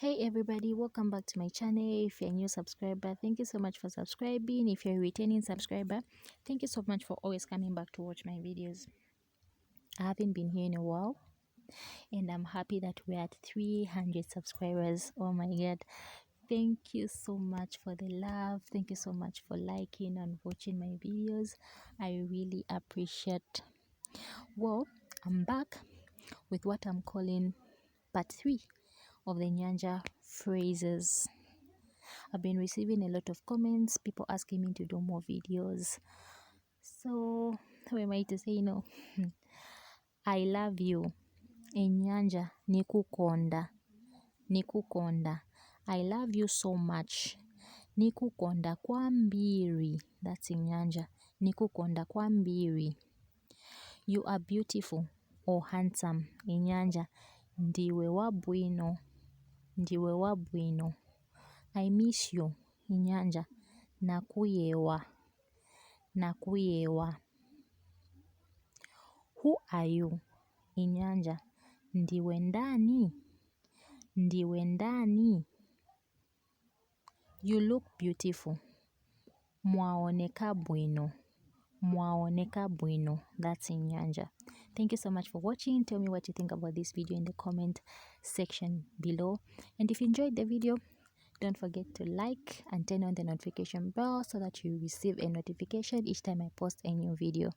Hey everybody, welcome back to my channel. If you're a new subscriber, thank you so much for subscribing. If you're a returning subscriber, thank you so much for always coming back to watch my videos. I haven't been here in a while and I'm happy that we're at 300 subscribers. Oh my god, thank you so much for the love. Thank you so much for liking and watching my videos. I really appreciate. Well, I'm back with what I'm calling part 3 of the Nyanja phrases. I've been receiving a lot of comments, people asking me to do more videos. So, who am I to say no? I love you. Nyanja nikukonda. Nikukonda. I love you so much. Nikukonda kwambiri. That's in Nyanja. Nikukonda kwambiri. You are beautiful or handsome. In Nyanja. Ndiwe wabwino. Ndiwe wabwino. I miss you. Nyanja. Nakuyewa. Nakuyewa. Who are you? Nyanja. Ndiwe ndani. Ndiwe ndani. You look beautiful. Mwaoneka bwino. Mwaoneka bwino. That's in Nyanja. Thank you so much for watching. Tell me what you think about this video in the comment section below. And if you enjoyed the video, don't forget to like and turn on the notification bell so that you receive a notification each time I post a new video.